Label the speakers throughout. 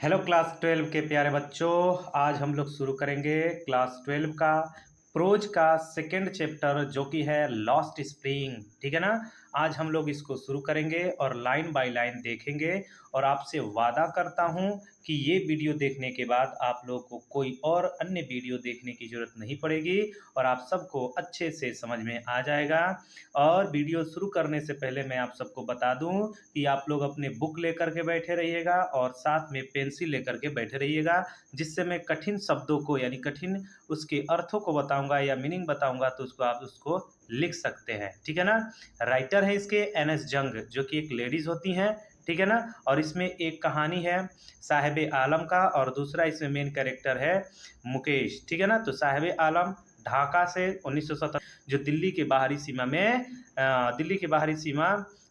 Speaker 1: Hello class 12 के प्यारे बच्चों। आज हम लोग शुरू करेंगे क्लास 12 का प्रोज का सेकंड चैप्टर जो कि है लॉस्ट स्प्रिंग। ठीक है ना। आज हम लोग इसको शुरू करेंगे और लाइन बाय लाइन देखेंगे। और आपसे वादा करता हूं कि ये वीडियो देखने के बाद आप लोगों को कोई और अन्य वीडियो देखने की ज़रूरत नहीं पड़ेगी और आप सबको अच्छे से समझ में आ जाएगा। और वीडियो शुरू करने से पहले मैं आप सबको बता दूं कि आप लोग अपने बुक लेकर के बैठे रहिएगा और साथ में पेंसिल लेकर के बैठे रहिएगा, जिससे मैं कठिन शब्दों को यानी कठिन उसके अर्थों को बताऊंगा या मीनिंग बताऊंगा तो उसको आप उसको लिख सकते हैं। ठीक है ना। राइटर है इसके एन एस जंग, जो कि एक लेडीज होती हैं। ठीक है ना। और इसमें एक कहानी है साहिब आलम का और दूसरा इसमें मेन कैरेक्टर है मुकेश। ठीक है ना। तो साहिब आलम ढाका से 1970 जो दिल्ली के बाहरी सीमा में दिल्ली के बाहरी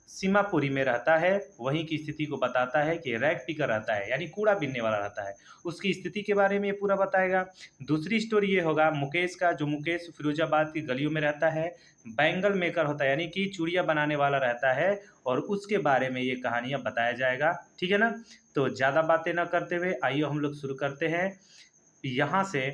Speaker 1: सीमापुरी में रहता है, वहीं की स्थिति को बताता है कि रैग पिकर रहता है यानी कूड़ा बीनने वाला रहता है, उसकी स्थिति के बारे में ये पूरा बताएगा। दूसरी स्टोरी ये होगा मुकेश का, जो मुकेश फिरोजाबाद की गलियों में रहता है, बैंगल मेकर होता है यानी कि चूड़ियाँ बनाने वाला रहता है, और उसके बारे में ये कहानियाँ बताया जाएगा। ठीक है ना। तो ज़्यादा बातें न करते हुए आइए हम लोग शुरू करते हैं यहाँ से।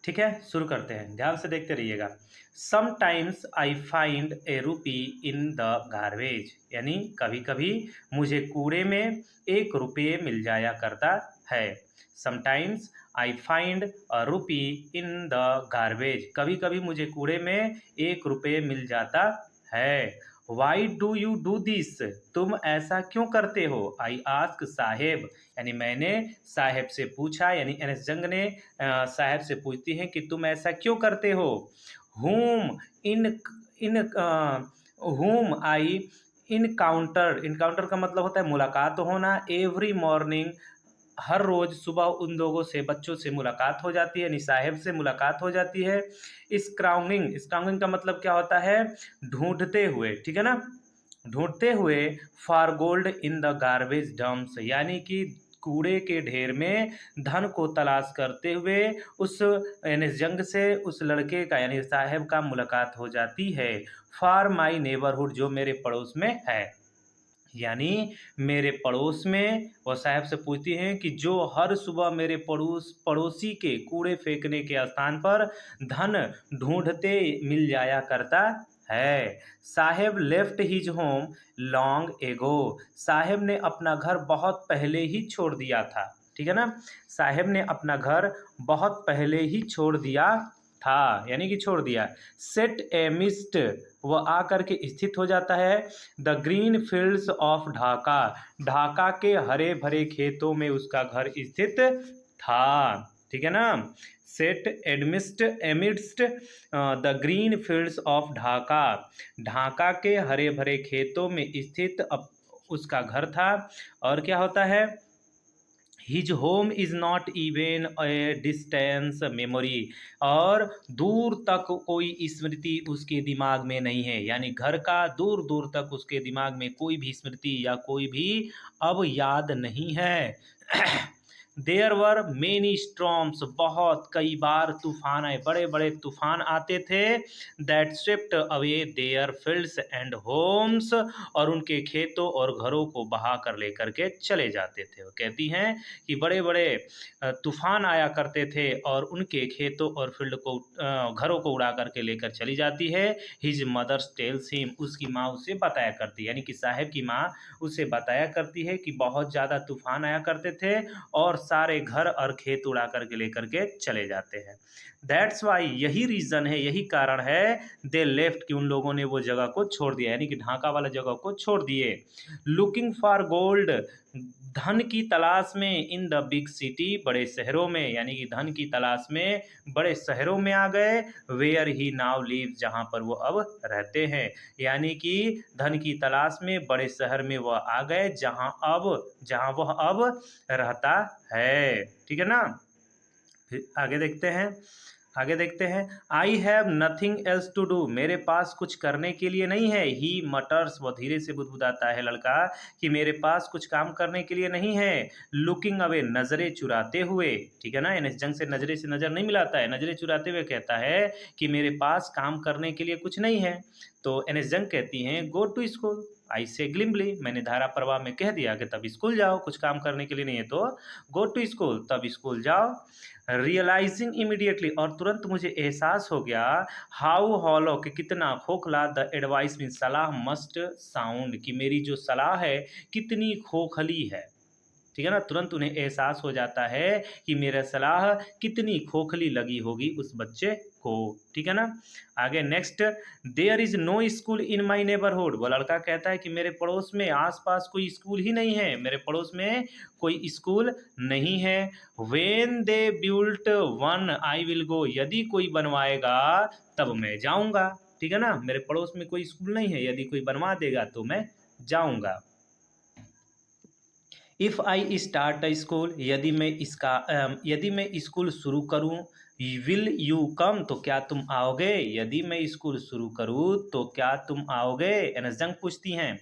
Speaker 1: ठीक है, शुरू करते हैं, ध्यान से देखते रहिएगा। समटाइम्स आई फाइंड ए रूपी इन द गार्बेज, यानी कभी कभी मुझे कूड़े में 1 रुपये मिल जाया करता है। समटाइम्स आई फाइंड अ रूपी इन द गार्बेज, कभी कभी मुझे कूड़े में 1 रुपये मिल जाता है। Why do you do this, तुम ऐसा क्यों करते हो। आई आस्क साहेब, यानी मैंने साहेब से पूछा, यानी एन एस जंग ने साहब से पूछती हैं कि तुम ऐसा क्यों करते हो। हुम इन इन हुम आई इनकाउंटर, इनकाउंटर का मतलब होता है मुलाकात होना। एवरी मॉर्निंग, हर रोज सुबह उन लोगों से बच्चों से मुलाकात हो जाती है, यानी साहेब से मुलाकात हो जाती है। स्क्राउंगिंग, स्क्राउंगिंग का मतलब क्या होता है, ढूंढते हुए। ठीक है ना। ढूंढते हुए for gold in the garbage dumps, यानी कि कूड़े के ढेर में धन को तलाश करते हुए उस यानी जंग से उस लड़के का यानी साहेब का मुलाकात हो जाती है। फॉर माई नेबरहुड, जो मेरे पड़ोस में है, यानी मेरे पड़ोस में वो साहब से पूछती हैं कि जो हर सुबह मेरे पड़ोसी के कूड़े फेंकने के स्थान पर धन ढूंढते मिल जाया करता है। Saheb left his home long ago, Saheb ने अपना घर बहुत पहले ही छोड़ दिया था। ठीक है ना। साहेब ने अपना घर बहुत पहले ही छोड़ दिया था, यानी कि छोड़ दिया। सेट ए मिस्ट, वह आकर के स्थित हो जाता है the green fields of Dhaka, Dhaka के हरे भरे खेतों में उसका घर स्थित था। ठीक है ना। Set amidst the green fields of Dhaka, Dhaka के हरे भरे खेतों में स्थित उसका घर था। और क्या होता है, his home is not even a distance memory, और दूर तक कोई स्मृति उसके दिमाग में नहीं है, यानी घर का दूर दूर तक उसके दिमाग में कोई भी स्मृति या कोई भी अब याद नहीं है। देयर वर मेनी स्ट्रॉम्स, बहुत कई बार तूफान आए, बड़े बड़े तूफान आते थे। That swept away their fields and homes, और उनके खेतों और घरों को बहा कर लेकर के चले जाते थे। वो कहती हैं कि बड़े बड़े तूफान आया करते थे और उनके खेतों और फील्ड को घरों को उड़ा करके लेकर चली जाती है। हिज मदर्स टेल्स हिम, उसकी माँ उसे बताया करती है, यानी कि साहेब की माँ उसे बताया करती है कि बहुत ज़्यादा तूफान आया करते थे और सारे घर और खेत उड़ा करके लेकर के चले जाते हैं। दैट्स वाई, यही रीज़न है, यही कारण है दे लेफ्ट, कि उन लोगों ने वो जगह को छोड़ दिया, यानी कि ढाका वाला जगह को छोड़ दिए। लुकिंग फॉर गोल्ड, धन की तलाश में इन द बिग सिटी, बड़े शहरों में, यानी कि धन की तलाश में बड़े शहरों में आ गए। वेयर ही नाउ लिव, जहाँ पर वो अब रहते हैं, यानी कि धन की तलाश में बड़े शहर में वह आ गए जहाँ वह अब रहता है। ठीक है ना। फिर आगे देखते हैं, आगे देखते हैं। I have nothing else to do, मेरे पास कुछ करने के लिए नहीं है। ही मटर्स, वो धीरे से बुदबुदाता है लड़का कि मेरे पास कुछ काम करने के लिए नहीं है। लुकिंग अवे, नजरें चुराते हुए। ठीक है ना। यानी जंग से नजर नहीं मिलाता है, नजरें चुराते हुए कहता है कि मेरे पास काम करने के लिए कुछ नहीं है। तो एन एस जंग कहती हैं गो टू स्कूल, आई से ग्लिम्बली, मैंने धारा प्रवाह में कह दिया कि तब स्कूल जाओ, कुछ काम करने के लिए नहीं है तो गो टू स्कूल, तब स्कूल जाओ। रियलाइजिंग इमीडिएटली, और तुरंत मुझे एहसास हो गया, हाउ हॉलो, कि कितना खोखला, द एडवाइस मीन सलाह, मस्ट साउंड, कि मेरी जो सलाह है कितनी खोखली है। ठीक है ना, तुरंत उन्हें एहसास हो जाता है कि मेरा सलाह कितनी खोखली लगी होगी उस बच्चे को। ठीक है ना, आगे next, there is no school in my neighbourhood, वो लड़का कहता है कि मेरे पड़ोस में आसपास कोई स्कूल ही नहीं है, मेरे पड़ोस में कोई स्कूल नहीं है। When they built one I will go, यदि कोई बनवाएगा तब मैं जाऊंगा। ठीक है ना, मेरे पड़ोस में कोई स्कूल नहीं है, यदि कोई बनवा देगा तो मैं जाऊंगा। If I start a school, यदि मैं स्कूल शुरू करूँ, विल यू कम, तो क्या तुम आओगे, यदि मैं स्कूल शुरू करूँ तो क्या तुम आओगे, एनजंग पूछती हैं।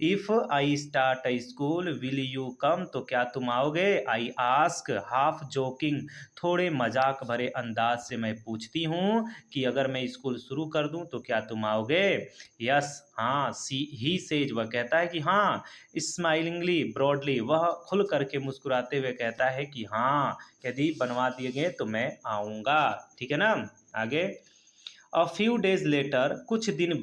Speaker 1: If I start a school will you come, तो क्या तुम आओगे, आई आस्क हाफ जोकिंग, थोड़े मजाक भरे अंदाज से मैं पूछती हूँ कि अगर मैं स्कूल शुरू कर दूँ तो क्या तुम आओगे। यस, हाँ, ही सेज, वह कहता है कि हाँ। स्माइलिंगली ब्रॉडली, वह खुल करके मुस्कुराते हुए कहता है कि हाँ, यदि बनवा दिए गए तो मैं आऊँगा। ठीक है ना, आगे, अ फ्यू डेज लेटर, कुछ दिन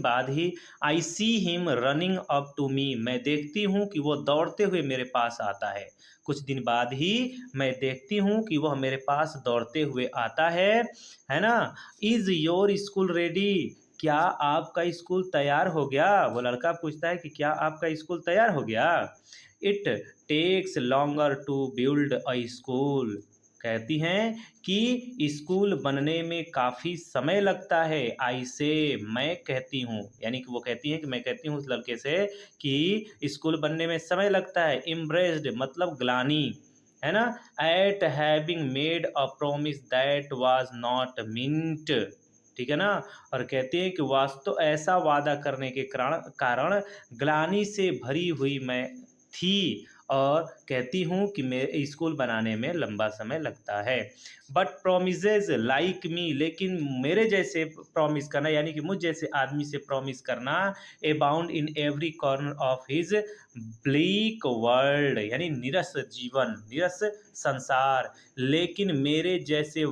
Speaker 1: बाद ही I see him running up to me, मैं देखती हूँ कि वो दौड़ते हुए मेरे पास आता है। कुछ दिन बाद ही मैं देखती हूँ कि वह मेरे पास दौड़ते हुए आता है ना। इज़ योर स्कूल रेडी, क्या आपका स्कूल तैयार हो गया, वो लड़का पूछता है कि क्या आपका स्कूल तैयार हो गया। It takes longer to build a school, कहती हैं कि स्कूल बनने में काफ़ी समय लगता है। आई से, मैं कहती हूँ, यानी कि वो कहती हैं कि मैं कहती हूँ उस लड़के से कि स्कूल बनने में समय लगता है। इम्प्रेस्ड मतलब ग्लानी, है ना, eight having made a promise that was not meant. ठीक है ना, और कहते हैं कि वास्तव ऐसा वादा करने के कारण ग्लानि से भरी हुई मैं थी, और कहती हूँ कि मेरे स्कूल बनाने में लंबा समय लगता है। बट प्रोमिसेज लाइक मी, लेकिन मेरे जैसे प्रॉमिस करना, यानी कि मुझ जैसे आदमी से प्रॉमिस करना, abound in every corner of his bleak world, यानी निरस जीवन, निरस संसार, लेकिन मेरे जैसे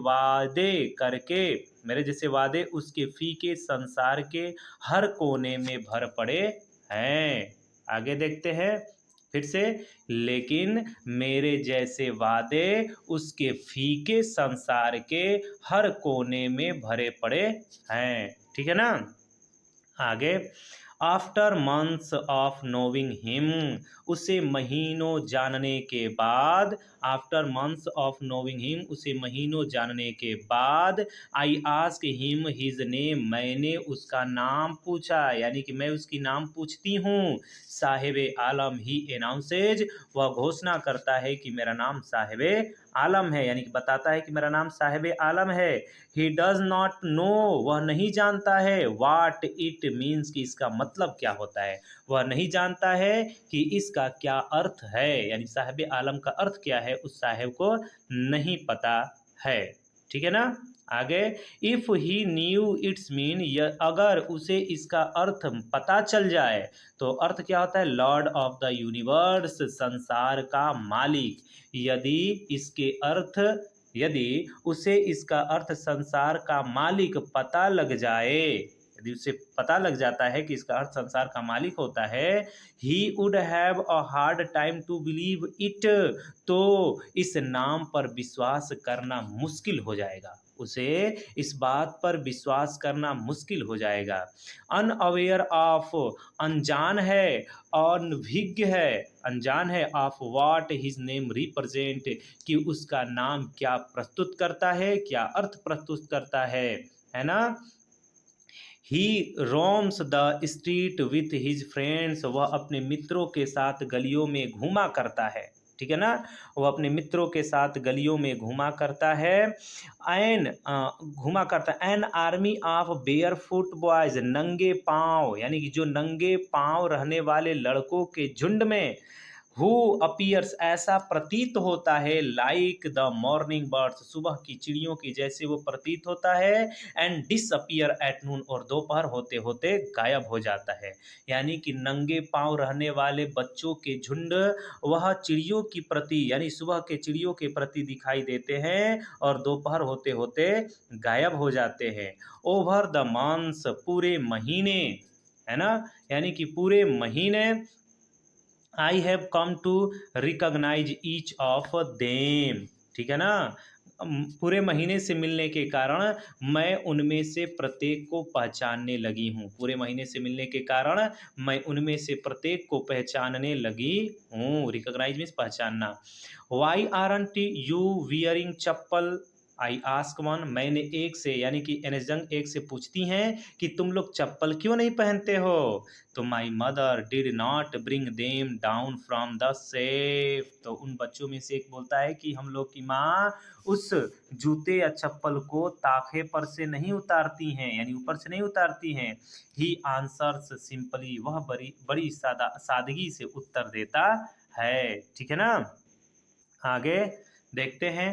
Speaker 1: वादे उसके फीके संसार के हर कोने में भर पड़े हैं। आगे देखते हैं फिर से, लेकिन मेरे जैसे वादे उसके फीके संसार के हर कोने में भरे पड़े हैं। ठीक है ना, आगे, आफ्टर मंथ्स ऑफ नोविंग हिम, उसे महीनों जानने के बाद, आफ्टर मंथ्स ऑफ नोविंग हिम, उसे महीनों जानने के बाद, I ask him his name, मैंने उसका नाम पूछा, यानी कि मैं उसकी नाम पूछती हूँ। साहिब आलम ही अनाउंसेज, वह घोषणा करता है कि मेरा नाम साहिब आलम है, यानी कि बताता है कि मेरा नाम साहिब आलम है। ही डज नॉट नो, वह नहीं जानता है, वाट इट मीन्स, कि इसका मतलब क्या होता है, वह नहीं जानता है कि इसका क्या अर्थ है, यानी साहिब आलम का अर्थ क्या है उस साहिब को नहीं पता है। ठीक है ना, आगे, if he new it's mean, अगर उसे इसका अर्थ पता चल जाए, तो अर्थ क्या होता है, लॉर्ड ऑफ द यूनिवर्स, संसार का मालिक। यदि इसके अर्थ यदि उसे इसका अर्थ संसार का मालिक पता लग जाए, यदि उसे पता लग जाता है कि इसका अर्थ संसार का मालिक होता है, he would have a hard time to believe it, तो इस नाम पर विश्वास करना मुश्किल हो जाएगा, उसे इस बात पर विश्वास करना मुश्किल हो जाएगा। अनअवेयर ऑफ, अनजान है, अनभिज्ञ है, अनजान है, of what his name represent, कि उसका नाम क्या प्रस्तुत करता है, क्या अर्थ प्रस्तुत करता है ना। He roams the street with his friends, वह अपने मित्रों के साथ गलियों में घूमा करता है। ठीक है ना, वह अपने मित्रों के साथ गलियों में घूमा करता है। An army of bear foot boys, नंगे पाँव, यानी कि जो नंगे पाँव रहने वाले लड़कों के झुंड में, हु अपीयर्स ऐसा प्रतीत होता है लाइक द मॉर्निंग बर्ड्स सुबह की चिड़ियों की जैसे वो प्रतीत होता है एंड डिसअपियर एट नून और दोपहर होते होते गायब हो जाता है। यानी कि नंगे पांव रहने वाले बच्चों के झुंड वह चिड़ियों की प्रति यानी सुबह के चिड़ियों के प्रति दिखाई देते हैं और दोपहर होते होते गायब हो जाते हैं। ओवर द मंथ्स पूरे महीने, है ना, यानी कि पूरे महीने I have come to recognise each of them, ठीक है ना। पूरे महीने से मिलने के कारण मैं उनमें से प्रत्येक को पहचानने लगी हूँ। पूरे महीने से मिलने के कारण मैं उनमें से प्रत्येक को पहचानने लगी हूँ। रिकॉग्नाइज मीन्स पहचानना। Why aren't you wearing chappal I ask one, मैंने एक से यानी कि एनजंग एक से पूछती हैं कि तुम लोग चप्पल क्यों नहीं पहनते हो। तो my mother did not bring them down from the safe, तो उन बच्चों में से एक बोलता है कि हम लोग की माँ उस जूते या चप्पल को ताखे पर से नहीं उतारती हैं, यानी ऊपर से नहीं उतारती हैं। ही आंसर्स सिंपली, वह बड़ी बड़ी सादगी से उत्तर देता है, ठीक है ना। आगे देखते हैं।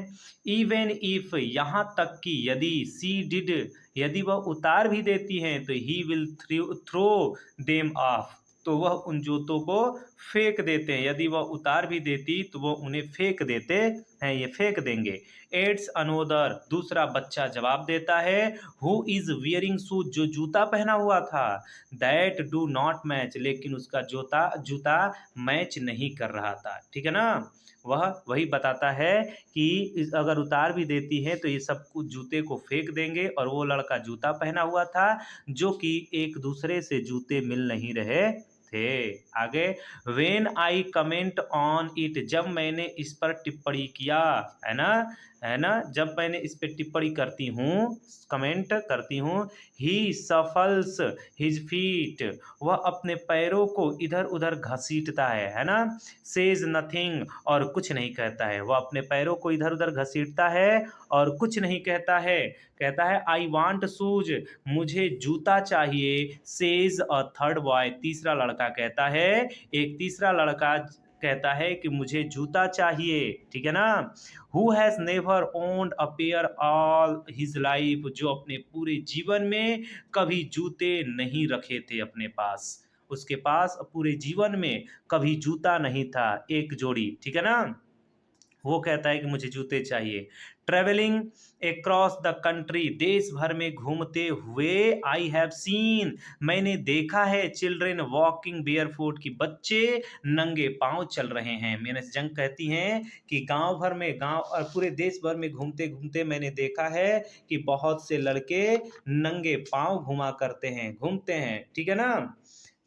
Speaker 1: इवन इफ, यहाँ तक कि यदि, सी डिड, यदि वह उतार भी देती हैं तो he will throw them off, तो वह उन जूतों को फेंक देते हैं। यदि वह उतार भी देती तो वह उन्हें फेंक देते हैं, ये फेंक देंगे। एड्स अनोदर, दूसरा बच्चा जवाब देता है, हु इज वियरिंग शूज, जो जूता पहना हुआ था, दैट डू नॉट मैच, लेकिन उसका जूता जूता मैच नहीं कर रहा था, ठीक है ना। वह वही बताता है कि अगर उतार भी देती है तो ये सब कुछ जूते को फेंक देंगे और वो लड़का जूता पहना हुआ था जो कि एक दूसरे से जूते मिल नहीं रहे थे। आगे, when I comment on it, जब मैंने इस पर टिप्पणी किया, है ना, है ना, जब मैंने इस पर टिप्पणी करती हूँ, कमेंट करती हूँ, ही सफल्स हिज फीट, वह अपने पैरों को इधर उधर घसीटता है ना। सेज नथिंग, और कुछ नहीं कहता है, वह अपने पैरों को इधर उधर घसीटता है और कुछ नहीं कहता है। कहता है आई वांट शूज, मुझे जूता चाहिए। सेज अ थर्ड बॉय, तीसरा लड़का कहता है, एक तीसरा लड़का कहता है कि मुझे जूता चाहिए, ठीक है ना। Who has never owned a pair all his life, जो अपने पूरे जीवन में कभी जूते नहीं रखे थे अपने पास, उसके पास पूरे जीवन में कभी जूता नहीं था, एक जोड़ी, ठीक है ना। वो कहता है कि मुझे जूते चाहिए। ट्रेवलिंग अक्रॉस द कंट्री, देश भर में घूमते हुए, आई हैव सीन, मैंने देखा है, चिल्ड्रेन वॉकिंग बेयरफुट, की बच्चे नंगे पांव चल रहे हैं। मैंने जंग कहती हैं कि गांव भर में, गांव और पूरे देश भर में घूमते घूमते मैंने देखा है कि बहुत से लड़के नंगे पांव घुमा करते हैं, घूमते हैं, ठीक है ना।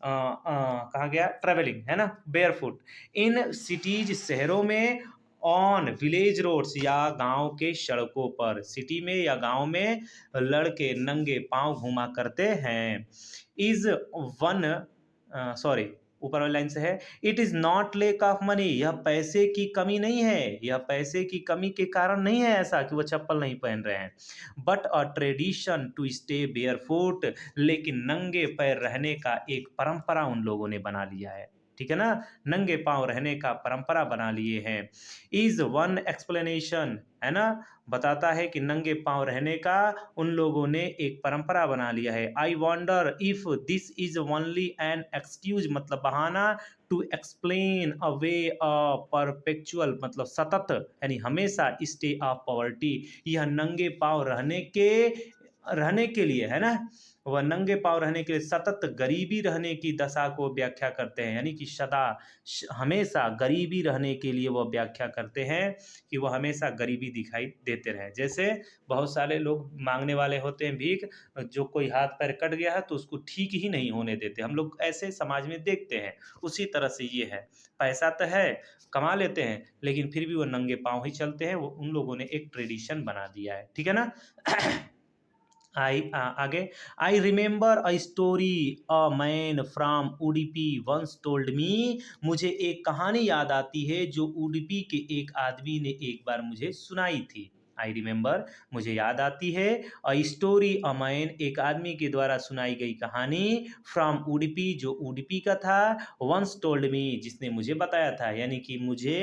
Speaker 1: कहा गया ट्रेवलिंग, है ना, बेयरफुट इन सिटीज, शहरों में, ऑन विलेज रोड्स, या गांव के सड़कों पर, सिटी में या गांव में लड़के नंगे पांव घुमा करते हैं। इज वन, सॉरी, ऊपर वाली लाइन से है, it is not lake of money, यह पैसे की कमी नहीं है, यह पैसे की कमी के कारण नहीं है ऐसा कि वो चप्पल नहीं पहन रहे हैं। But a tradition to stay barefoot, लेकिन नंगे पैर रहने का एक परंपरा उन लोगों ने बना लिया है, ठीक है ना, नंगे पांव रहने का परंपरा बना लिए हैं। इज वन एक्सप्लेनेशन, है ना, बताता है कि नंगे पांव रहने का उन लोगों ने एक परंपरा बना लिया है। I wonder if this is only an excuse, मतलब बहाना, to explain away a perpetual, मतलब सतत, यानी हमेशा, स्टे ऑफ पॉवर्टी, यह नंगे पांव रहने के लिए, है ना, वह नंगे पांव रहने के लिए सतत गरीबी रहने की दशा को व्याख्या करते हैं, यानी कि सदा हमेशा गरीबी रहने के लिए वह व्याख्या करते हैं कि वह हमेशा गरीबी दिखाई देते रहें। जैसे बहुत सारे लोग मांगने वाले होते हैं भीख, जो कोई हाथ पैर कट गया है तो उसको ठीक ही नहीं होने देते, हम लोग ऐसे समाज में देखते हैं। उसी तरह से ये है, पैसा तो है, कमा लेते हैं, लेकिन फिर भी वो नंगे पांव ही चलते हैं, वो उन लोगों ने एक ट्रेडिशन बना दिया है, ठीक है ना। आगे, I remember a story a man from Udupi once told me, मुझे एक कहानी याद आती है जो उडुपी के एक आदमी ने एक बार मुझे सुनाई थी। आई रिमेंबर मुझे याद आती है। अ स्टोरी अ मैन एक आदमी के द्वारा सुनाई गई कहानी, फ्रॉम उडुपी जो उडुपी का था, वंस टोल्ड मी जिसने मुझे बताया था, यानी कि मुझे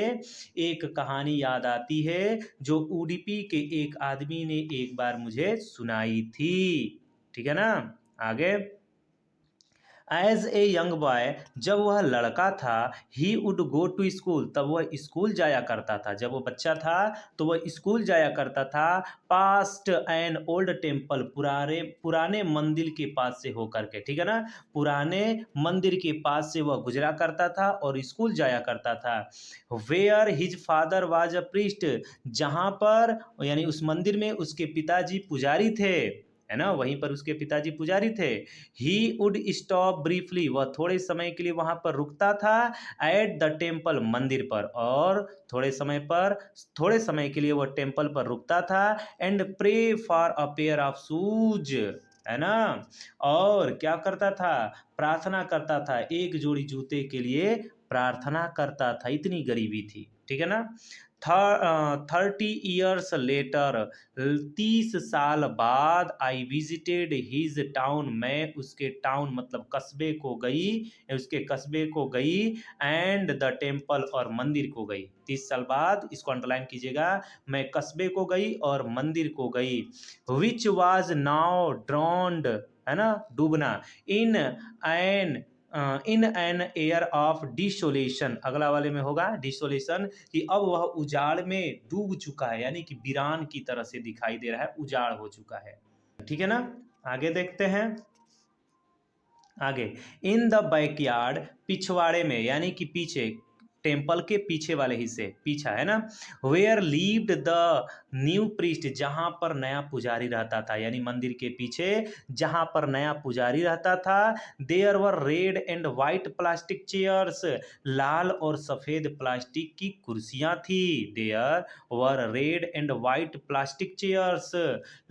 Speaker 1: एक कहानी याद आती है जो उडुपी के एक आदमी ने एक बार मुझे सुनाई थी। ठीक है ना। आगे, एज ए यंग बॉय जब वह लड़का था, he would go to school तब वह स्कूल जाया करता था। जब वो बच्चा था तो वह स्कूल जाया करता था। पास्ट एन ओल्ड टेम्पल पुराने पुराने मंदिर के पास से होकर के, ठीक है ना, पुराने मंदिर के पास से वह गुजरा करता था और स्कूल जाया करता था। Where his father was a priest जहाँ पर, यानी उस मंदिर में उसके पिताजी पुजारी थे, है ना, वहीं पर उसके पिताजी पुजारी थे। ही वुड स्टॉप ब्रीफली वह थोड़े समय के लिए वहां पर रुकता था। एट द टेम्पल मंदिर पर, और थोड़े समय के लिए वह टेम्पल पर रुकता था। And pray for a pair of shoes, है ना, और क्या करता था, प्रार्थना करता था, एक जोड़ी जूते के लिए प्रार्थना करता था, इतनी गरीबी थी। ठीक है ना। 30 ईयर्स लेटर 30 साल बाद, आई विजिटेड हिज टाउन मैं उसके टाउन मतलब कस्बे को गई, उसके कस्बे को गई। एंड द टेम्पल और मंदिर को गई। 30 साल बाद, इसको अंडरलाइन कीजिएगा, मैं कस्बे को गई और मंदिर को गई। विच वाज नाउ ड्रॉन्ड, है ना, डूबना, इन एन एयर ऑफ डिसोलेशन, अगला वाले में होगा डिसोलेशन, कि अब वह उजाड़ में डूब चुका है, यानी कि वीरान की तरह से दिखाई दे रहा है, उजाड़ हो चुका है। ठीक है ना। आगे देखते हैं। आगे, इन द बैकयार्ड पिछवाड़े में, यानी कि पीछे, टेम्पल के पीछे वाले हिस्से, पीछा, है ना, where lived the new priest जहां पर नया पुजारी रहता था, यानी मंदिर के पीछे जहां पर नया पुजारी रहता था। There were red and white plastic chairs लाल और सफेद प्लास्टिक की कुर्सियां थी। There were red and white plastic chairs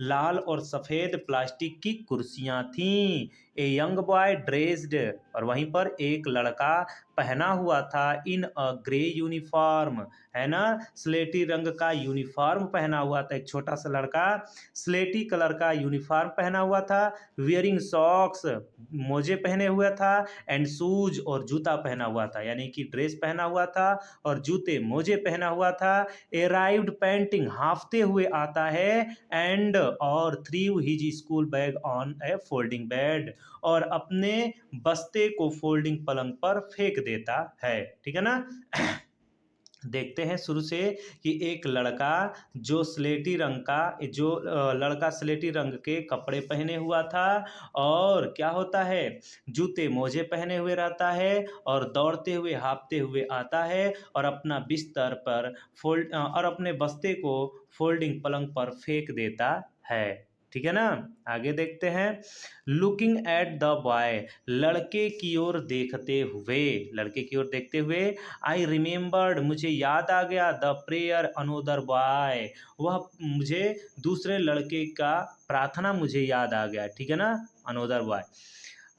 Speaker 1: लाल और सफेद प्लास्टिक की कुर्सियां थीं। ए यंग बॉय ड्रेस्ड, और वहीं पर एक लड़का पहना हुआ था, इन अ ग्रे यूनिफॉर्म, है ना, स्लेटी रंग का यूनिफॉर्म पहना हुआ था, एक छोटा सा लड़का स्लेटी कलर का यूनिफॉर्म पहना हुआ था। वियरिंग सॉक्स मोजे पहने हुआ था, एंड शूज और जूता पहना हुआ था, यानी कि ड्रेस पहना हुआ था और जूते मोजे पहना हुआ था। अराइव्ड पेंटिंग हाफते हुए आता है, एंड और threw his school bag on a folding bed, और अपने बस्ते को फोल्डिंग पलंग पर फेंक देता है। ठीक है ना। देखते हैं शुरू से कि एक लड़का जो स्लेटी रंग का, जो लड़का स्लेटी रंग के कपड़े पहने हुआ था, और क्या होता है, जूते मोजे पहने हुए रहता है, और दौड़ते हुए हाँफते हुए आता है, और अपना बिस्तर पर और अपने बस्ते को फोल्डिंग पलंग पर फेंक देता है। ठीक है ना। आगे देखते हैं। लुकिंग एट द बॉय लड़के की ओर देखते हुए, लड़के की ओर देखते हुए, आई रिमेंबर्ड मुझे याद आ गया, द प्रेयर अनोदर बॉय वह मुझे दूसरे लड़के का प्रार्थना मुझे याद आ गया। ठीक है ना। Another boy,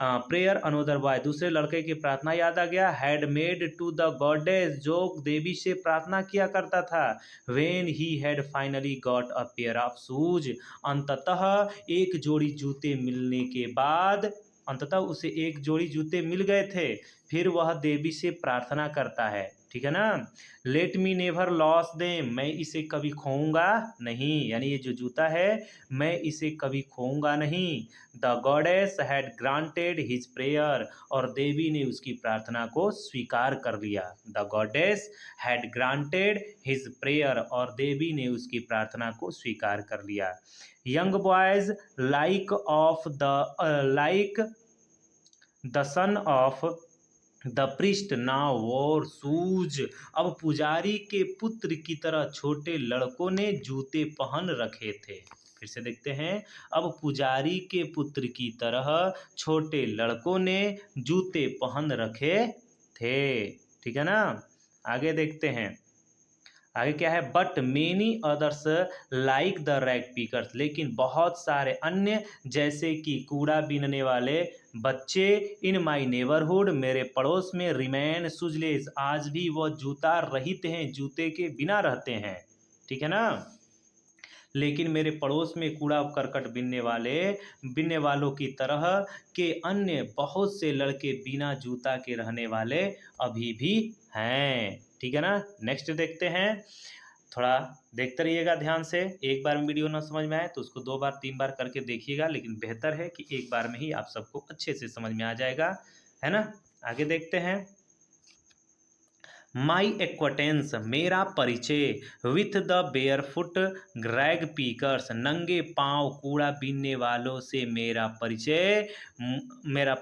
Speaker 1: prayer another boy दूसरे लड़के की प्रार्थना याद आ गया। Had made to the goddess जो देवी से प्रार्थना किया करता था। When he had finally got a pair of shoes अंततः एक जोड़ी जूते मिलने के बाद, अंततः उसे एक जोड़ी जूते मिल गए थे, फिर वह देवी से प्रार्थना करता है। ठीक है ना। Let me never loss them मैं इसे कभी खोऊंगा नहीं, यानी ये जो जूता है मैं इसे कभी खोऊंगा नहीं। The goddess had granted his prayer और देवी ने उसकी प्रार्थना को स्वीकार कर लिया। The goddess had granted his prayer और देवी ने उसकी प्रार्थना को स्वीकार कर लिया। Young boys like the son of the priest now वोर शूज अब पुजारी के पुत्र की तरह छोटे लड़कों ने जूते पहन रखे थे। फिर से देखते हैं। अब पुजारी के पुत्र की तरह छोटे लड़कों ने जूते पहन रखे थे। ठीक है ना। आगे देखते हैं। आगे क्या है, but many others like the rag pickers लेकिन बहुत सारे अन्य जैसे कि कूड़ा बीनने वाले बच्चे, इन माई नेबरहुड मेरे पड़ोस में, रिमेन शुजलेस आज भी वह जूता रहित हैं, जूते के बिना रहते हैं। ठीक है ना। लेकिन मेरे पड़ोस में कूड़ा करकट बीनने वालों की तरह के अन्य बहुत से लड़के बिना जूता के रहने वाले अभी भी हैं। ठीक है ना? नेक्स्ट देखते हैं। थोड़ा देखते रहिएगा ध्यान से। एक बार में वीडियो ना समझ में आए तो उसको 2 बार 3 बार करके देखिएगा, लेकिन बेहतर है कि एक बार में ही आप सबको अच्छे से समझ में आ जाएगा, है ना? आगे देखते हैं। माई एक्वाटेंस मेरा परिचय विथ द बेयरफुट रैग पीकर्स नंगे पांव कूड़ा बीनने वालों से मेरा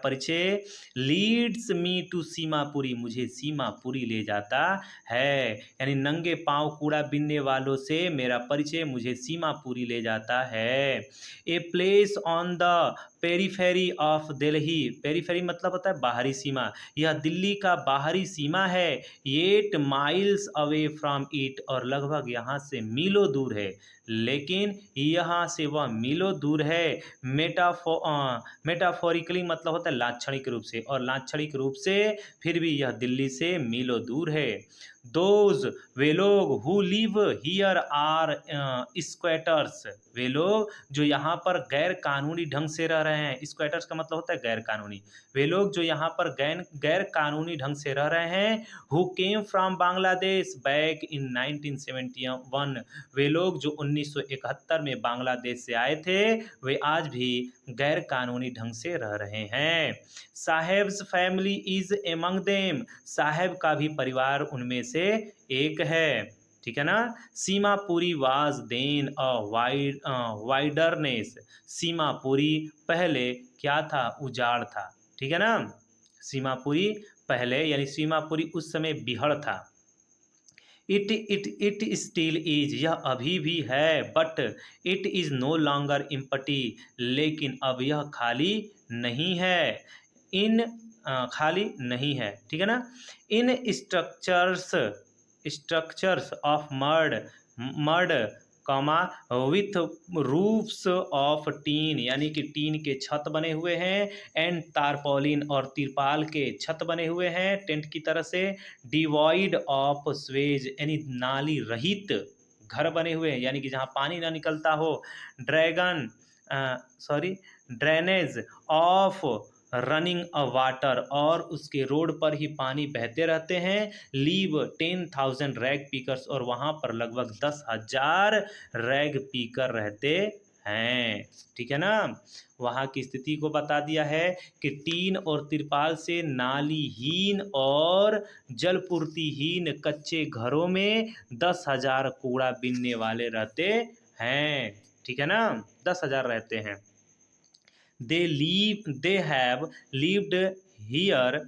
Speaker 1: परिचय लीड्स मी टू सीमापुरी मुझे सीमापुरी ले जाता है। यानी नंगे पांव कूड़ा बीनने वालों से मेरा परिचय मुझे सीमापुरी ले जाता है। A place on the periphery of Delhi, periphery मतलब होता है बाहरी सीमा, यह दिल्ली का बाहरी सीमा है। 8 माइल्स अवे फ्रॉम इट और लगभग यहाँ से मीलों दूर है, लेकिन यहाँ से वह मीलों दूर है। मेटाफोरिकली मतलब होता है लाक्षणिक रूप से, और लाक्षणिक रूप से फिर भी यह दिल्ली से मीलों दूर है। दोज वे लोग हु लिव हियर आर स्क्वैटर्स, वे लोग जो यहाँ पर गैर कानूनी ढंग से रह रहे हैं। स्क्वैटर्स का मतलब होता है गैर कानूनी। वे लोग जो यहाँ पर गैर कानूनी ढंग से रह रहे हैं। Who came from Bangladesh back in 1971, वे लोग जो 1971 में बांग्लादेश से आए थे वे आज भी गैर कानूनी ढंग से रह रहे हैं। Saheb's family is among them, Saheb का भी परिवार उनमें से एक है। ठीक है ना? सीमापुरी वाज देन अ वाइडरनेस, सीमापुरी पहले क्या था? उजाड़ था। ठीक है ना? सीमापुरी पहले यानी सीमापुरी उस समय बिहड़ था। इट स्टिल इज, यह अभी भी है। But it is no longer empty, लेकिन अब यह खाली नहीं है। खाली नहीं है। ठीक है ना? In structures of mud comma with roofs of tin, यानी कि टीन के छत बने हुए हैं। एंड तारपोलिन और तिरपाल के छत बने हुए हैं टेंट की तरह से। डिवॉइड ऑफ स्वेज यानी नाली रहित घर बने हुए हैं, यानी कि जहाँ पानी ना निकलता हो। Drainage of running a water, और उसके रोड पर ही पानी बहते रहते हैं। लीव 10,000 रैग पीकर्स, और वहाँ पर लगभग 10,000 रैग पीकर रहते हैं। ठीक है ना? वहाँ की स्थिति को बता दिया है कि टीन और तिरपाल से नालीहीन और जलपूर्तिहीन कच्चे घरों में 10,000 कूड़ा बीनने वाले रहते हैं। ठीक है ना? 10,000 रहते हैं। they have lived here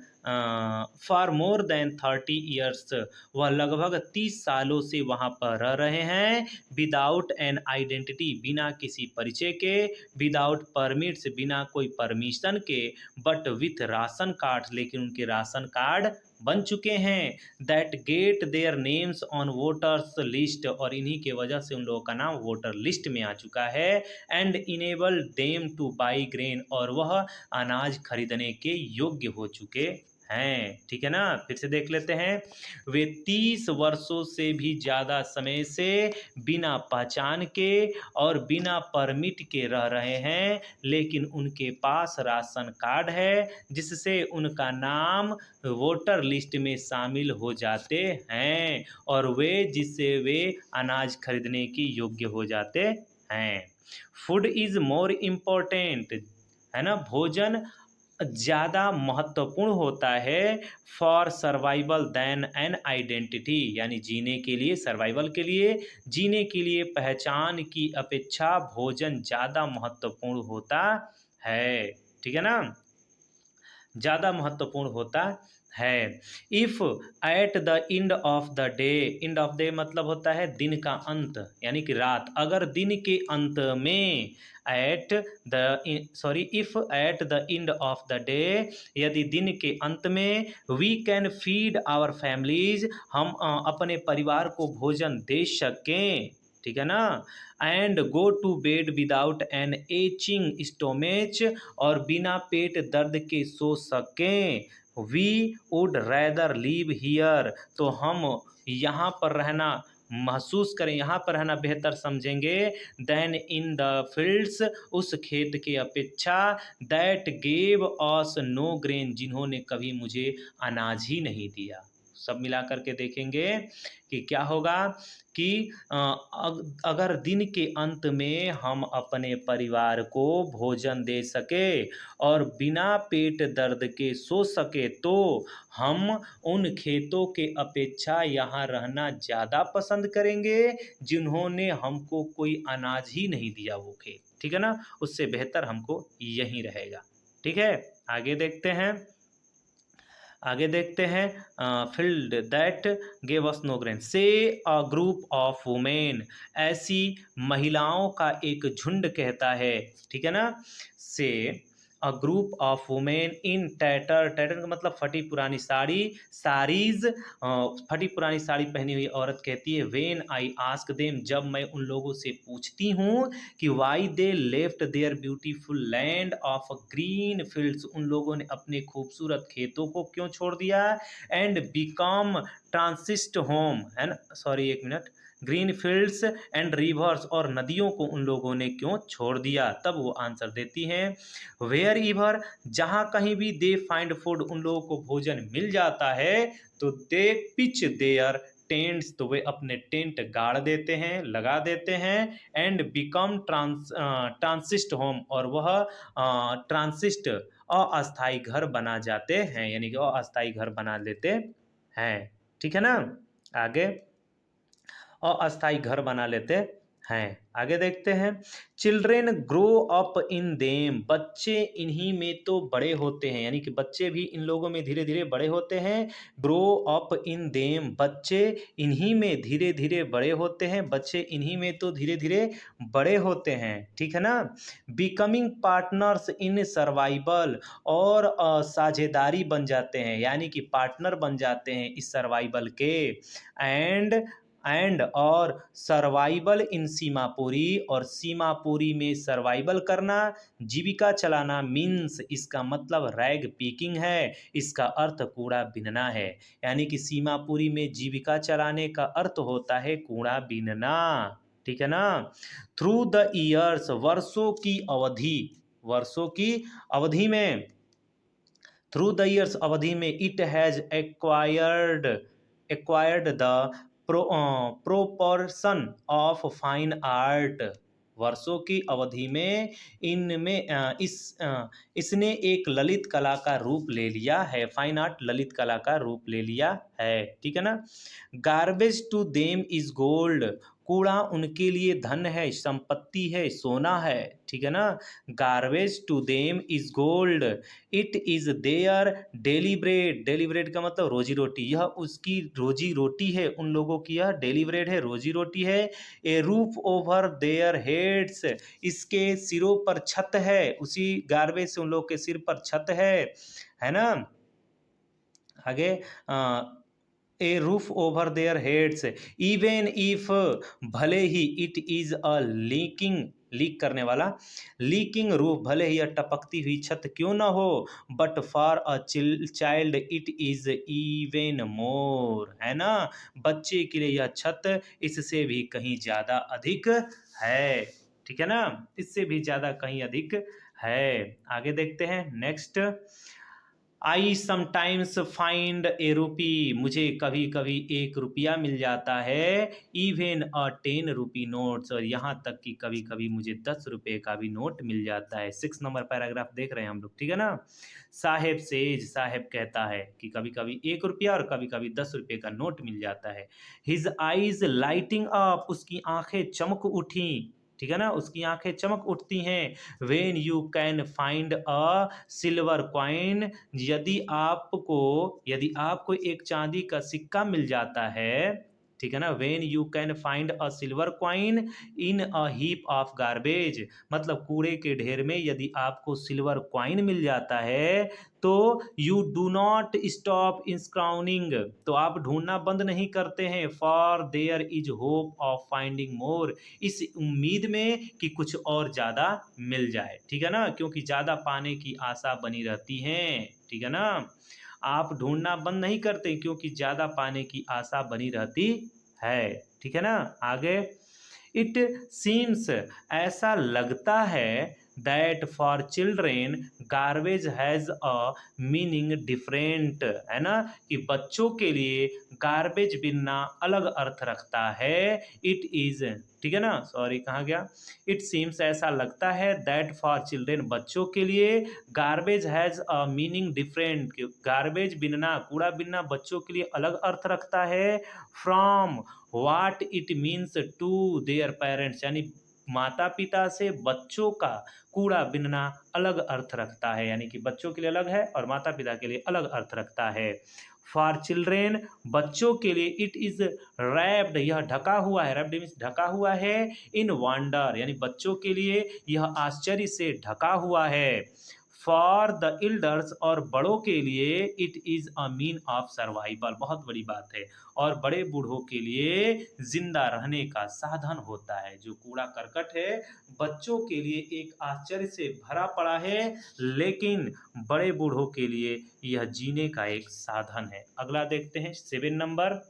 Speaker 1: for more than 30 years, वह लगभग 30 सालों से वहाँ पर रह रहे हैं। विदाउट एन आइडेंटिटी, बिना किसी परिचय के। विदाउट परमिट्स, बिना कोई परमिशन के। बट विथ राशन कार्ड, लेकिन उनके राशन कार्ड बन चुके हैं। That get their names on voters list, और इन्हीं के वजह से उन लोगों का नाम वोटर लिस्ट में आ चुका है। And enable them two by grain, और वह अनाज खरीदने के योग्य हो चुके हैं। ठीक है ना? फिर से देख लेते हैं। वे 30 वर्षों से भी ज़्यादा समय से बिना पहचान के और बिना परमिट के रह रहे हैं, लेकिन उनके पास राशन कार्ड है जिससे उनका नाम वोटर लिस्ट में शामिल हो जाते हैं, और जिससे वे अनाज खरीदने के योग्य हो जाते हैं। फूड इज़ मोर इम्पोर्टेंट, है ना? भोजन ज़्यादा महत्वपूर्ण होता है for survival than an identity, यानी जीने के लिए, सर्वाइवल के लिए, जीने के लिए पहचान की अपेक्षा भोजन ज़्यादा महत्वपूर्ण होता है। ठीक है ना? ज़्यादा महत्वपूर्ण होता है। If at the end of the day, end of day मतलब होता है दिन का अंत, यानी कि रात। अगर दिन के अंत में, if at the end of the day, यदि दिन के अंत में, we can feed our families, हम अपने परिवार को भोजन दे सकें। ठीक है ना? And go to bed without an aching stomach, और बिना पेट दर्द के सो सकें। We would rather live here, तो हम यहाँ पर रहना महसूस करें, यहाँ पर है ना बेहतर समझेंगे, देन इन द फील्ड्स, उस खेत के अपेक्षा, that gave us know grain, जिन्होंने कभी मुझे अनाज ही नहीं दिया। सब मिला करके देखेंगे कि क्या होगा कि अगर दिन के अंत में हम अपने परिवार को भोजन दे सके और बिना पेट दर्द के सो सके, तो हम उन खेतों के अपेक्षा यहाँ रहना ज़्यादा पसंद करेंगे जिन्होंने हमको कोई अनाज ही नहीं दिया वो खेत, ठीक है ना? उससे बेहतर हमको यहीं रहेगा, ठीक है? आगे देखते हैं। आगे देखते हैं, field that gave us know grain, से अ ग्रुप ऑफ वुमेन, ऐसी महिलाओं का एक झुंड कहता है, ठीक है ना? Say a group of women in tatter, tatter का मतलब फटी पुरानी साड़ी, साड़ीज, फटी पुरानी साड़ी पहनी हुई औरत कहती है, वेन आई आस्क देम, जब मैं उन लोगों से पूछती हूँ कि why they left their beautiful land of green fields, उन लोगों ने अपने खूबसूरत खेतों को क्यों छोड़ दिया, एंड बिकम ट्रांसिस्ट होम, है ना, सॉरी एक minute, green fields and reverse, और नदियों को उन लोगों ने क्यों छोड़ दिया, तब वो आंसर देती हैं, वेयर इवर, जहाँ कहीं भी दे फाइंड फूड, उन लोगों को भोजन मिल जाता है, तो दे पिच देयर टेंट्स, तो वे अपने टेंट गाड़ देते हैं, लगा देते हैं, एंड बिकम ट्रांसिस्ट होम, और वह ट्रांसिस्ट अस्थाई घर बना जाते हैं, यानी कि अस्थाई घर बना लेते हैं, ठीक है ना? आगे अस्थाई घर बना लेते हैं। आगे देखते हैं, children grow up in them, बच्चे इन्हीं में तो बड़े होते हैं, यानी कि बच्चे भी इन लोगों में धीरे धीरे बड़े होते हैं, ग्रो अप इन देम, बच्चे इन्हीं में धीरे धीरे बड़े होते हैं, बच्चे इन्हीं में तो धीरे धीरे बड़े होते हैं, ठीक है ना? बिकमिंग पार्टनर्स इन सर्वाइवल, और साझेदारी बन जाते हैं, यानी कि पार्टनर बन जाते हैं इस सर्वाइवल के, एंड और सर्वाइवल इन सीमापुरी, और सीमापुरी में सर्वाइवल करना, जीविका चलाना, मीन्स इसका मतलब रैग पीकिंग है, इसका अर्थ कूड़ा बीनना है, यानी कि सीमापुरी में जीविका चलाने का अर्थ होता है कूड़ा बीनना, ठीक है ना? थ्रू द ईयर्स, वर्षों की अवधि में, थ्रू द ईयर्स अवधि में, it has acquired the proportion of fine art, वर्षों की अवधि में इनमें इसने एक ललित कला का रूप ले लिया है, फाइन आर्ट ललित कला का रूप ले लिया है, ठीक है ना? Garbage to them is gold, कूड़ा उनके लिए धन है, संपत्ति है, सोना है, ठीक है ना? Garbage to them is gold, it is their daily bread, daily bread का मतलब रोजी रोटी, यह उसकी रोजी रोटी है, उन लोगों की यह डेली ब्रेड है, रोजी रोटी है, ए रूफ ओवर देयर हेड्स, इसके सिरों पर छत है, उसी गार्बेज से उन लोगों के सिर पर छत है ना? आगे a roof over their heads, even if, भले ही, इट इज अ लीक करने वाला, लीकिंग रूफ, भले ही यह टपकती हुई छत क्यों ना हो, but for a child it is even more, है ना? बच्चे के लिए यह छत इससे भी कहीं ज़्यादा अधिक है, ठीक है ना? इससे भी ज़्यादा कहीं अधिक है। आगे देखते हैं नेक्स्ट, आई समटाइम्स फाइंड ए रूपी, मुझे कभी कभी 1 रुपया मिल जाता है, इवन अ 10 रुपी नोट्स, और यहाँ तक कि कभी कभी मुझे 10 रुपये का भी नोट मिल जाता है। 6 नंबर पैराग्राफ देख रहे हैं हम लोग, ठीक है ना? साहेब सेज, साहेब कहता है कि कभी कभी 1 रुपया और कभी कभी 10 रुपये का नोट मिल जाता है। हिज आईज लाइटिंग अप, उसकी आंखें चमक उठी, ठीक है ना? उसकी आंखें चमक उठती हैं। When you can find a silver coin, यदि आपको एक चांदी का सिक्का मिल जाता है, ठीक है ना? When you can find a silver coin in a heap of garbage, मतलब कूड़े के ढेर में यदि आपको सिल्वर कॉइन मिल जाता है, तो you do not stop scrounging, तो आप ढूंढना बंद नहीं करते हैं, for there is hope of finding more, इस उम्मीद में कि कुछ और ज़्यादा मिल जाए, ठीक है ना? क्योंकि ज़्यादा पाने की आशा बनी रहती है, ठीक है ना? आप ढूंढना बंद नहीं करते क्योंकि ज़्यादा पाने की आशा बनी रहती है। ठीक है ना? आगे, इट सीम्स ऐसा लगता है that for children garbage has a meaning different, है ना? कि बच्चों के लिए गार्बेज बिनना अलग अर्थ रखता है। इट इज़, ठीक है ना? सॉरी, कहाँ गया? इट सीम्स ऐसा लगता है दैट फॉर चिल्ड्रेन बच्चों के लिए garbage has a meaning different, garbage बिनना, कूड़ा बिनना बच्चों के लिए अलग अर्थ रखता है from what it means to their parents, यानी माता पिता से बच्चों का कूड़ा बिनना अलग अर्थ रखता है, यानी कि बच्चों के लिए अलग है और माता पिता के लिए अलग अर्थ रखता है। फॉर चिल्ड्रेन बच्चों के लिए इट इज रैप्ड, यह ढका हुआ है, रैप्ड मीन्स ढका हुआ है, इन वंडर, यानी बच्चों के लिए यह आश्चर्य से ढका हुआ है। फॉर द इल्डर्स, और बड़ों के लिए it is a mean of survival, बहुत बड़ी बात है, और बड़े बूढ़ों के लिए जिंदा रहने का साधन होता है। जो कूड़ा करकट है बच्चों के लिए एक आश्चर्य से भरा पड़ा है, लेकिन बड़े बूढ़ों के लिए यह जीने का एक साधन है। अगला देखते हैं 7 नंबर।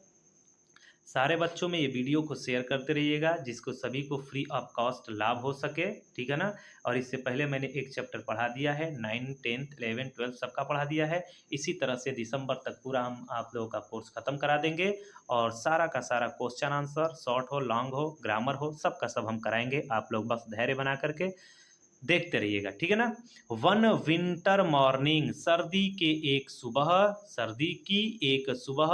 Speaker 1: सारे बच्चों में ये वीडियो को शेयर करते रहिएगा जिसको सभी को फ्री ऑफ कॉस्ट लाभ हो सके, ठीक है ना? और इससे पहले मैंने एक चैप्टर पढ़ा दिया है, 9, 10, 11, 12 सबका पढ़ा दिया है। इसी तरह से दिसंबर तक पूरा हम आप लोगों का कोर्स खत्म करा देंगे, और सारा का सारा क्वेश्चन आंसर, शॉर्ट हो, लॉन्ग हो, ग्रामर हो, सब का सब हम कराएंगे। आप लोग बस धैर्य बना करके देखते रहिएगा, ठीक है ना? वन विंटर मॉर्निंग, सर्दी के एक सुबह, सर्दी की एक सुबह,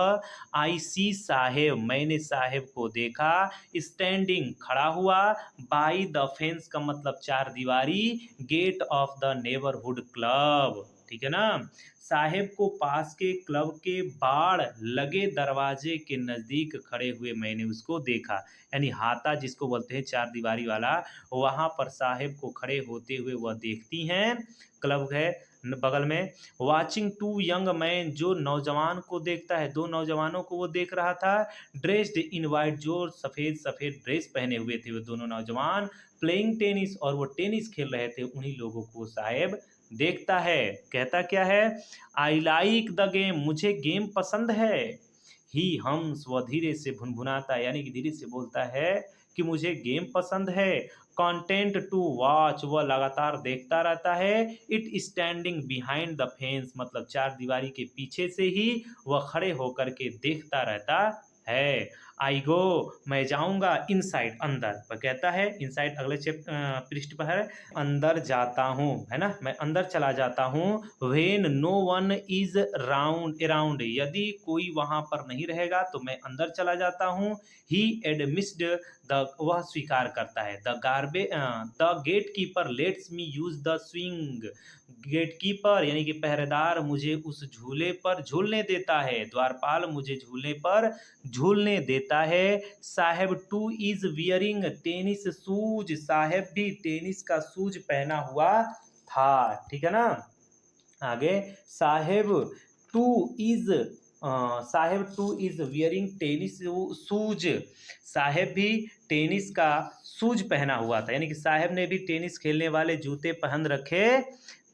Speaker 1: आई सी साहेब, मैंने साहेब को देखा, स्टैंडिंग खड़ा हुआ, बाई द फेंस का मतलब चार दीवारी, gate of the neighbourhood club, ठीक है ना? साहेब को पास के क्लब के बाड़ लगे दरवाजे के नजदीक खड़े हुए मैंने उसको देखा, यानी हाता जिसको बोलते हैं चार दीवारी वाला, वहाँ पर साहेब को खड़े होते हुए वह देखती हैं, क्लब है बगल में। वाचिंग टू यंग मैन, जो नौजवान को देखता है, दो नौजवानों को वो देख रहा था, ड्रेस्ड इन वाइट, जो सफ़ेद सफ़ेद ड्रेस पहने हुए थे वो दोनों नौजवान, प्लेइंग टेनिस, और वो टेनिस खेल रहे थे, उन्हीं लोगों को साहेब देखता है। कहता क्या है? आई लाइक द गेम, मुझे गेम पसंद है। ही हम्स, वह धीरे से भुनभुनाता है, यानी कि धीरे से बोलता है कि मुझे गेम पसंद है। कंटेंट टू वॉच, वह लगातार देखता रहता है। It standing behind the fence, मतलब चार दीवारी के पीछे से ही वह खड़े होकर के देखता रहता है। आई गो, मैं जाऊंगा, इनसाइड, अंदर, पर कहता है इनसाइड अगले पृष्ठ पर है, अंदर जाता हूँ, है ना? मैं अंदर चला जाता हूँ। When no one is round around, यदि कोई वहां पर नहीं रहेगा तो मैं अंदर चला जाता हूँ। ही एडमिस्ड द, वह स्वीकार करता है, the gate keeper lets me use the swing, gate keeper यानी कि पहरेदार मुझे उस झूले पर झूलने देता है, द्वारपाल मुझे झूले पर झूलने देता है। Saheb too is wearing tennis shoes, Saheb भी टेनिस का शूज पहना हुआ था, ठीक है ना? आगे, Saheb too is Saheb too is wearing tennis shoes, Saheb भी टेनिस का शूज पहना हुआ था, यानी कि साहेब ने भी टेनिस खेलने वाले जूते पहन रखे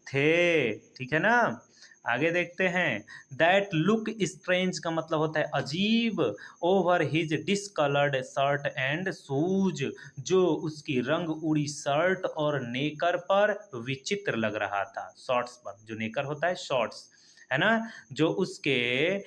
Speaker 1: थे, ठीक है ना? आगे देखते हैं। दैट लुक स्ट्रेंज का मतलब होता है अजीब, over his discoloured shirt and shoes, जो उसकी रंग उड़ी शर्ट और नेकर पर विचित्र लग रहा था, शॉर्ट्स पर, जो नेकर होता है शॉर्ट्स, है ना? जो उसके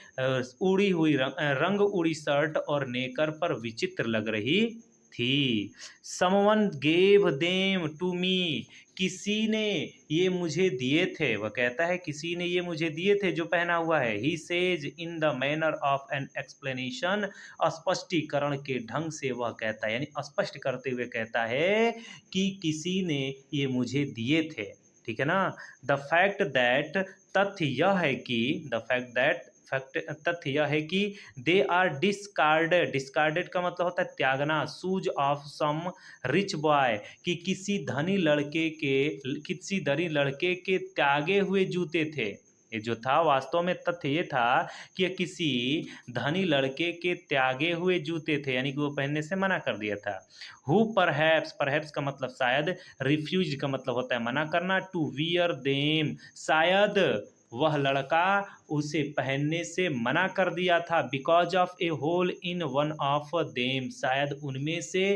Speaker 1: उड़ी हुई रंग उड़ी शर्ट और नेकर पर विचित्र लग रही थी। Someone gave them to me, किसी ने ये मुझे दिए थे, वह कहता है किसी ने ये मुझे दिए थे जो पहना हुआ है। He says in the manner of an explanation, स्पष्टीकरण के ढंग से वह कहता है, यानी स्पष्ट करते हुए कहता है कि किसी ने ये मुझे दिए थे, ठीक है ना? द फैक्ट दैट, तथ्य यह है कि, द फैक्ट दैट, फैक्ट तथ्य यह है कि दे आर डिस्कार्डेड, डिस्कार्डेड का मतलब होता है त्यागना, shoes of some rich boy, कि किसी धनी लड़के के त्यागे हुए जूते थे। ये जो था वास्तव में तथ्य ये था कि ये किसी धनी लड़के के त्यागे हुए जूते थे, यानी कि वो पहनने से मना कर दिया था। हु परहैप्स, परहैप्स का मतलब शायद, रिफ्यूज का मतलब होता है मना करना, टू वियर देम, शायद वह लड़का उसे पहनने से मना कर दिया था because of a hole in one of them, शायद उनमें से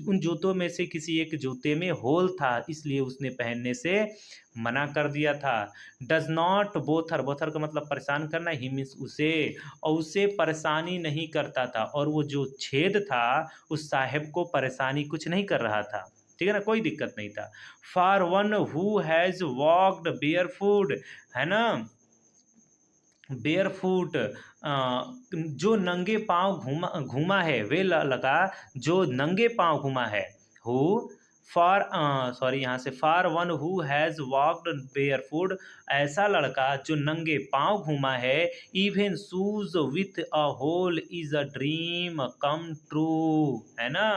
Speaker 1: उन जूतों में से किसी एक जूते में होल था, इसलिए उसने पहनने से मना कर दिया था। डज नॉट बोथर, बोथर का मतलब परेशान करना, ही मीन्स उसे, और उसे परेशानी नहीं करता था, और वो जो छेद था उस साहेब को परेशानी कुछ नहीं कर रहा था, ठीक है ना, कोई दिक्कत नहीं था। For one who has walked barefoot, है ना, बेयर फूट, जो नंगे पाँव घूमा घूमा है, वे लगा जो नंगे पाँव घूमा है। हु, फॉर, सॉरी यहाँ से, for one who has walked barefoot, ऐसा लड़का जो नंगे पाँव घूमा है। Even shoes with a hole is a dream come true, है ना,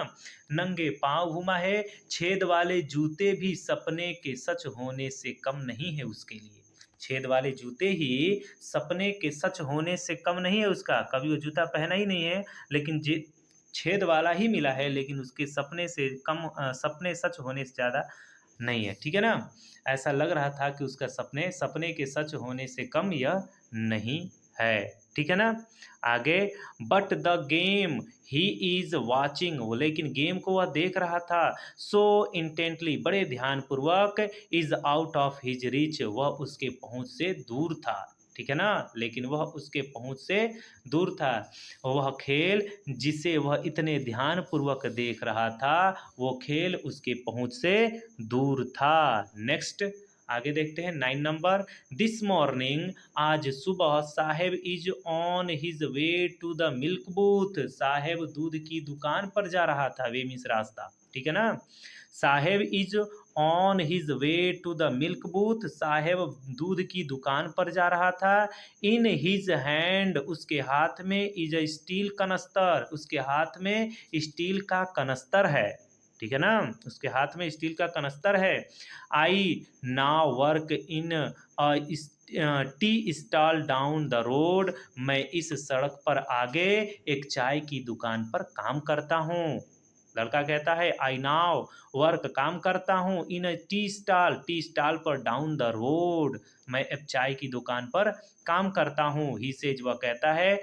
Speaker 1: नंगे पाँव घूमा है, छेद वाले जूते भी सपने के सच होने से कम नहीं है उसके लिए। छेद वाले जूते ही सपने के सच होने से कम नहीं है उसका, कभी वो जूता पहना ही नहीं है, लेकिन छेद वाला ही मिला है, लेकिन उसके सपने से कम, सपने सच होने से ज़्यादा नहीं है, ठीक है ना। ऐसा लग रहा था कि उसका सपने सपने के सच होने से कम यह नहीं है, ठीक है ना। आगे, but the game he is watching, वो लेकिन गेम को वह देख रहा था, सो इंटेंटली, बड़े ध्यानपूर्वक, is out of his reach, वह उसके पहुंच से दूर था, ठीक है ना, लेकिन वह उसके पहुंच से दूर था। वह खेल जिसे वह इतने ध्यानपूर्वक देख रहा था, वो खेल उसके पहुंच से दूर था। नेक्स्ट, आगे देखते हैं 9 नंबर। दिस मॉर्निंग, आज सुबह, Saheb is on his way to the milk booth, Saheb दूध की दुकान पर जा रहा था, वे मीन्स रास्ता, ठीक है ना। Saheb is on his way to the milk booth, Saheb दूध की दुकान पर जा रहा था। इन हिज हैंड, उसके हाथ में, इज अ स्टील कनस्तर, उसके हाथ में स्टील का कनस्तर है, ठीक है ना, उसके हाथ में स्टील का कनस्तर है। I now work in tea stall down the road, मैं इस सड़क पर आगे एक चाय की दुकान पर काम करता हूँ। लड़का कहता है आई नाउ वर्क, काम करता हूँ, इन टी स्टॉल पर, डाउन द रोड, मैं अब चाय की दुकान पर काम करता हूँ। ही सेज, वह कहता है,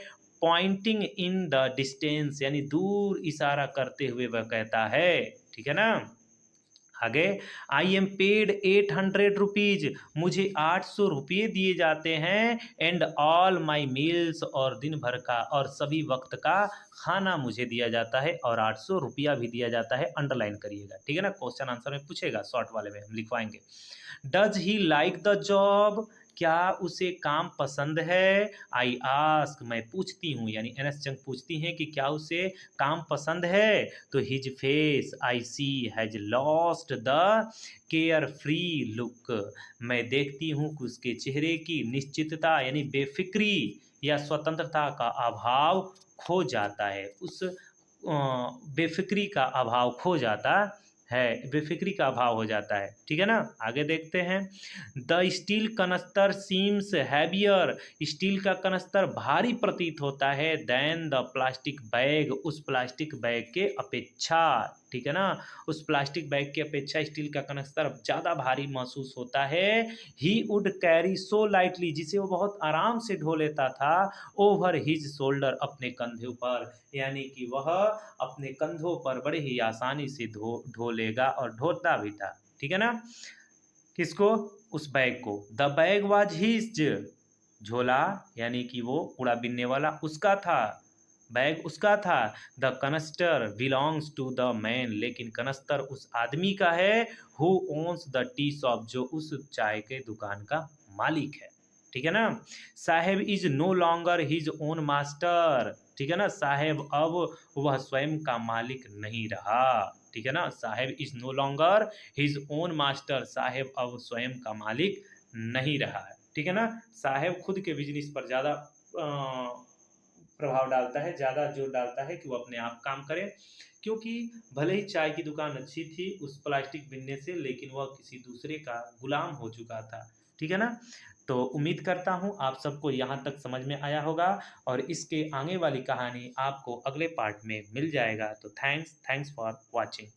Speaker 1: पॉइंटिंग इन द डिस्टेंस, यानी दूर इशारा करते हुए वह कहता है, ठीक है ना। आगे, आई एम पेड 800 रुपीज, मुझे 800 रुपये दिए जाते हैं, एंड ऑल माई मील्स, और दिन भर का और सभी वक्त का खाना मुझे दिया जाता है, और 800 रुपया भी दिया जाता है, अंडरलाइन करिएगा, ठीक है ना, क्वेश्चन आंसर में पूछेगा, शॉर्ट वाले में हम लिखवाएंगे। Does he like the job, क्या उसे काम पसंद है। आई आस्क, मैं पूछती हूँ, यानी एन एस चंग पूछती हैं कि क्या उसे काम पसंद है, तो his face I see has lost the carefree look, मैं देखती हूँ कि उसके चेहरे की निश्चितता, यानी बेफिक्री या स्वतंत्रता का अभाव खो जाता है, उस बेफिक्री का अभाव खो जाता है, बेफिक्री का अभाव हो जाता है, ठीक है ना। आगे देखते हैं। The steel canister seems heavier, steel का कनस्तर भारी प्रतीत होता है, देन द प्लास्टिक बैग, उस प्लास्टिक बैग के अपेक्षा, ठीक है ना, उस प्लास्टिक बैग की अपेक्षा स्टील का कनस्तर ज़्यादा भारी महसूस होता है। He would carry so lightly, जिसे वो बहुत आराम से ढो लेता था, ओवर हिज शोल्डर, अपने कंधों पर, यानी कि वह अपने कंधों पर बड़े ही आसानी से ढो लेगा, और ढोता भी था, ठीक है ना। किसको, उस बैग को। द बैग वाज हिज, झोला यानी कि वो कूड़ा बिनने वाला उसका था, बैग उसका था। The canister belongs to the man, लेकिन कनस्तर उस आदमी का है, who owns the tea shop, जो उस चाय के दुकान का मालिक है, ठीक है ना। Saheb is no longer his own master, ठीक है ना, साहेब अब वह स्वयं का मालिक नहीं रहा, ठीक है ना, Saheb is no longer his own master, Saheb अब स्वयं का मालिक नहीं रहा है, ठीक है ना। साहेब खुद के बिजनेस पर ज़्यादा प्रभाव डालता है, ज़्यादा जोर डालता है कि वो अपने आप काम करे, क्योंकि भले ही चाय की दुकान अच्छी थी उस प्लास्टिक बिनने से, लेकिन वह किसी दूसरे का गुलाम हो चुका था, ठीक है ना। तो उम्मीद करता हूँ आप सबको यहाँ तक समझ में आया होगा, और इसके आगे वाली कहानी आपको अगले पार्ट में मिल जाएगा। तो थैंक्स फॉर वॉचिंग।